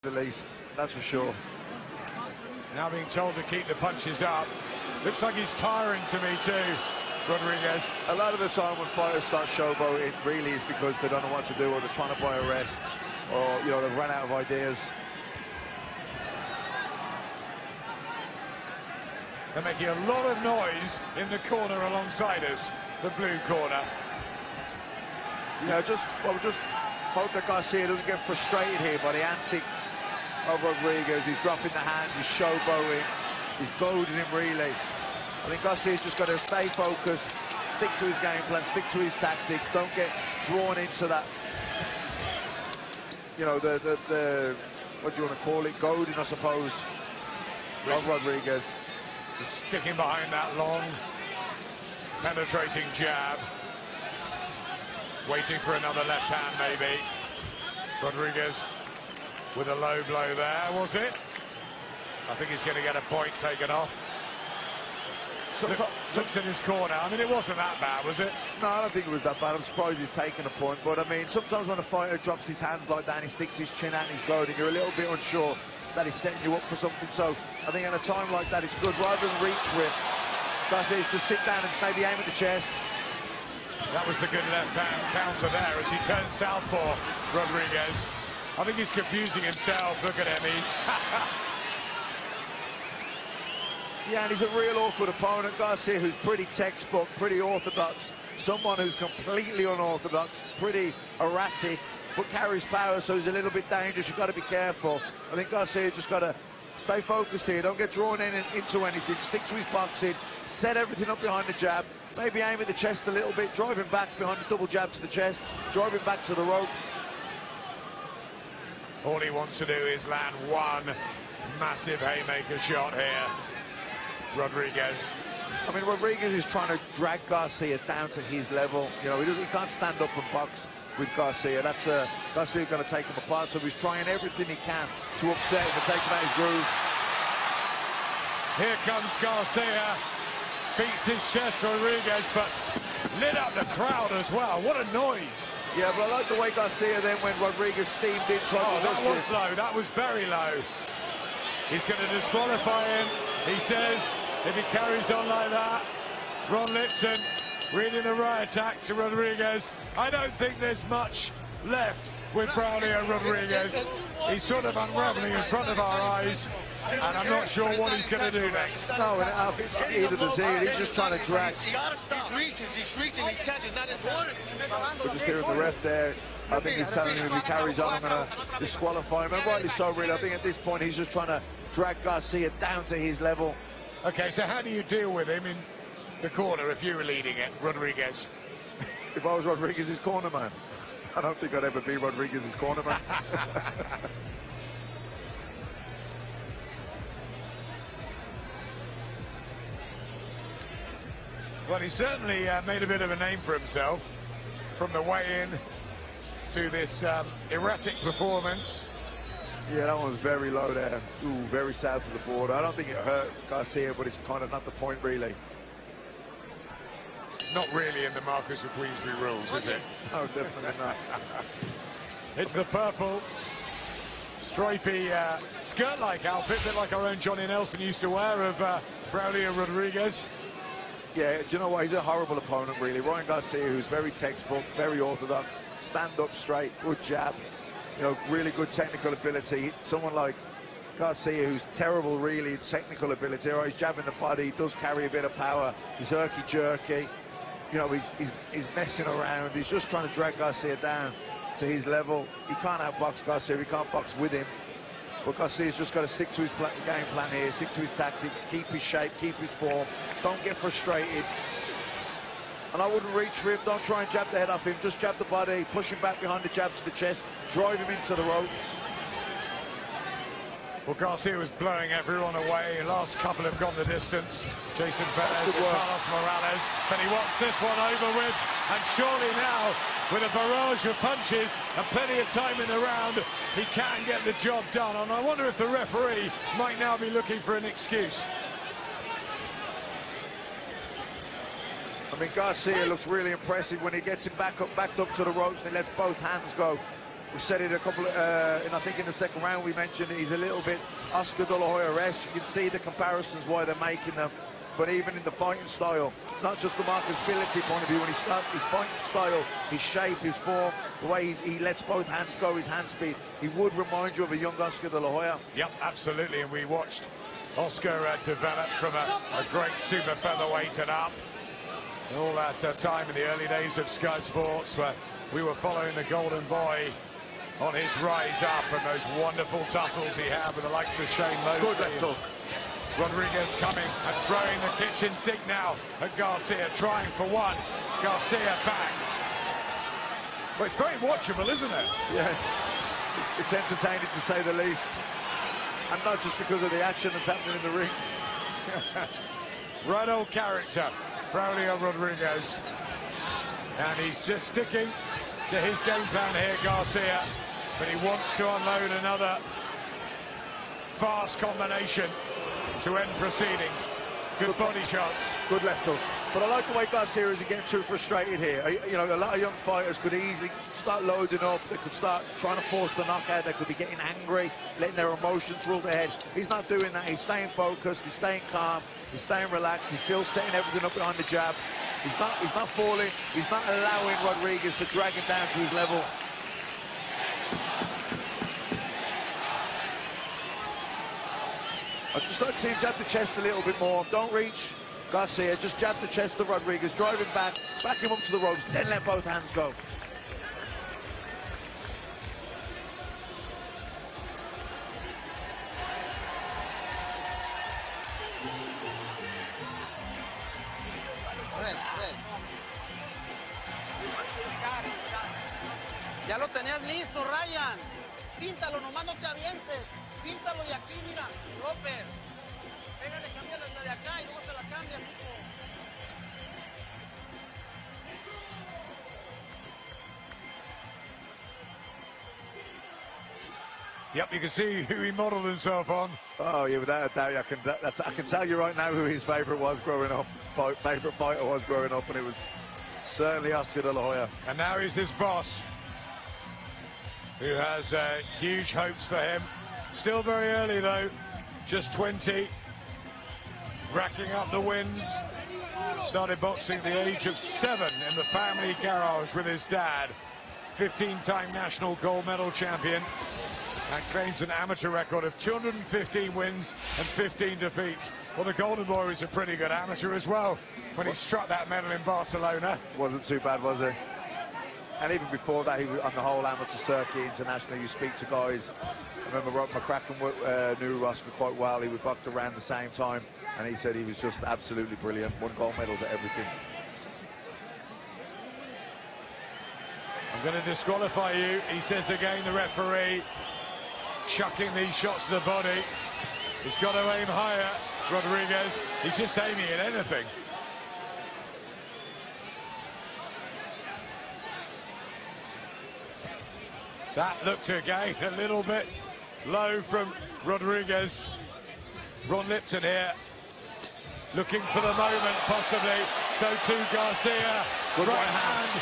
the least, that's for sure. Now being told to keep the punches up. Looks like he's tiring to me too, Rodriguez. A lot of the time when fighters start showboating, it really is because they don't know what to do, or they're trying to buy a rest, or they've run out of ideas. They're making a lot of noise in the corner alongside us, the blue corner. Just hope that Garcia doesn't get frustrated here by the antics of Rodriguez. He's dropping the hands, he's showboating, he's goading him really. I think Garcia's just got to stay focused, stick to his game plan, stick to his tactics, don't get drawn into that, the what do you want to call it, goading, I suppose, of Rodriguez. He's sticking behind that long, penetrating jab. Waiting for another left hand, maybe. Rodriguez with a low blow there, was it? I think he's going to get a point taken off. Looks in his corner. I mean, it wasn't that bad, was it? No, I don't think it was that bad. I'm surprised he's taken a point. But, I mean, sometimes when a fighter drops his hands like that and he sticks his chin out and he's goading, you're a little bit unsure that he's setting you up for something. So, I think at a time like that, it's good. Rather than reach for it, Garcia just sit down and maybe aim at the chest. That was the good left-hand counter there as he turns southpaw, Rodriguez. I think he's confusing himself. Look at him, Yeah, and he's a real awkward opponent. Garcia, who's pretty textbook, pretty orthodox. Someone who's completely unorthodox, pretty erratic, but carries power, so he's a little bit dangerous. You've got to be careful. I think Garcia just got to stay focused here. Don't get drawn into anything. Stick to his boxing. Set everything up behind the jab. Maybe aim at the chest a little bit. Drive him back behind the double jab to the chest. Drive him back to the ropes. All he wants to do is land one massive haymaker shot here. Rodriguez. I mean, Rodriguez is trying to drag Garcia down to his level. He can't stand up and box with Garcia. That's Garcia's going to take him apart, so he's trying everything he can to upset him and take him out his groove. Here comes Garcia. Beats his chest, Rodriguez, but lit up the crowd as well. What a noise. Yeah, but I like the way Garcia then, when Rodriguez steamed in. That was low. That was very low. He's going to disqualify him, he says, if he carries on like that. Ron Lipton reading the riot act to Rodriguez. I don't think there's much left with Braulio Rodriguez. He's sort of unraveling in front of our eyes, and I'm not sure what he's going to do next. No, and either does he. He's just trying to drag. He's reaching, he can't, he's not important. We're just hearing the ref there. I think he's telling him if he carries on, I'm going to disqualify him. And rightly so, really. I think at this point, he's just trying to drag Garcia down to his level. Okay, so how do you deal with him in the corner if you were leading it, Rodriguez? If I was Rodriguez's corner man, I don't think I'd ever be Rodriguez's corner man. Well, he certainly made a bit of a name for himself from the weigh-in to this erratic performance. Yeah, that one was very low there. Ooh, very south of the border. I don't think it hurt Garcia, but it's kind of not the point, really. Not really in the Marquis of Queensberry rules, is it? No, definitely not. It's the purple, stripy, skirt-like outfit, a bit like our own Johnny Nelson used to wear, of Braulio Rodriguez. Yeah, do you know what? He's a horrible opponent, really. Ryan Garcia, who's very textbook, very orthodox, stand up straight, good jab, really good technical ability. Someone like Garcia, who's terrible, really, in technical ability. He's jabbing the body, he does carry a bit of power. He's herky-jerky. He's messing around. He's just trying to drag Garcia down to his level. He can't outbox Garcia, he can't box with him. But Garcia's just got to stick to his game plan here, stick to his tactics, keep his shape, keep his form, don't get frustrated. And I wouldn't reach for him, don't try and jab the head off him, just jab the body, push him back behind the jab to the chest, drive him into the ropes. Well, Garcia was blowing everyone away. The last couple have gone the distance. Jason Perez and Carlos Morales. But he wants this one over with. And surely now, with a barrage of punches and plenty of time in the round, he can get the job done. And I wonder if the referee might now be looking for an excuse. I mean, Garcia looks really impressive when he gets him backed up to the ropes and he lets both hands go. We said it a couple, and I think in the second round we mentioned he's a little bit Oscar De La Hoya-esque. You can see the comparisons why they're making them. But even in the fighting style, not just the marketability point of view, when he starts his fighting style, his shape, his form, the way he lets both hands go, his hand speed, he would remind you of a young Oscar De La Hoya. Yep, absolutely. And we watched Oscar develop from a great super featherweight and up. All that time in the early days of Sky Sports, where we were following the Golden Boy on his rise up and those wonderful tussles he had with the likes of Shane Mosley. Good left hook. Rodriguez coming and throwing the kitchen sink now at Garcia, trying for one. Garcia back. Well, it's very watchable, isn't it? Yeah, it's entertaining to say the least. And not just because of the action that's happening in the ring. Right old character, Braulio Rodriguez. And he's just sticking to his game plan here, Garcia. But he wants to unload another fast combination to end proceedings. Good body shots. Good left hook. But I like the way Garcia is getting too frustrated here. You know, a lot of young fighters could easily start loading up. They could start trying to force the knockout. They could be getting angry, letting their emotions rule their head. He's not doing that. He's staying focused. He's staying calm. He's staying relaxed. He's still setting everything up behind the jab. He's not falling. He's not allowing Rodriguez to drag him down to his level. I just like to see him jab the chest a little bit more. Don't reach Garcia. Just jab the chest of Rodriguez. Drive him back him up to the ropes. Then let both hands go. Ya lo tenías listo, Ryan. Píntalo, nomás no te avientes. Píntalo y aquí, mira, López. Pégale, cámbiala la de acá y luego te la cambias, hijo. Yep, you can see who he modelled himself on. Oh, yeah, without a doubt, I can tell you right now who his favourite was growing up. Favourite fighter was growing up, and it was certainly Oscar De La Hoya. And now he's his boss, who has huge hopes for him. Still very early, though. Just 20. Racking up the wins. Started boxing at the age of 7 in the family garage with his dad. 15-time national gold medal champion. And claims an amateur record of 215 wins and 15 defeats. Well, the Golden Boy was a pretty good amateur as well when he struck that medal in Barcelona. Wasn't too bad, was it? And even before that, he was on the whole amateur circuit internationally. You speak to guys. I remember Rob McCracken knew Oscar quite well. He was boxed around the same time, and he said he was just absolutely brilliant. Won gold medals at everything. I'm going to disqualify you, he says again, the referee. Chucking these shots to the body. He's got to aim higher, Rodriguez. He's just aiming at anything. That looked again a little bit low from Rodriguez. Ron Lipton here, looking for the moment, possibly. So too Garcia. Good right hand.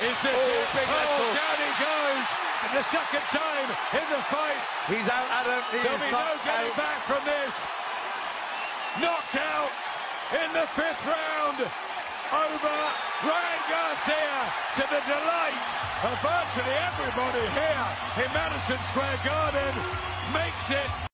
Is this it? Oh, down he goes. And the second time in the fight. He's out, Adam. There'll be no getting back from this. Knocked out in the 5th round over Ryan Garcia, to the delight of virtually everybody here in Madison Square Garden. Makes it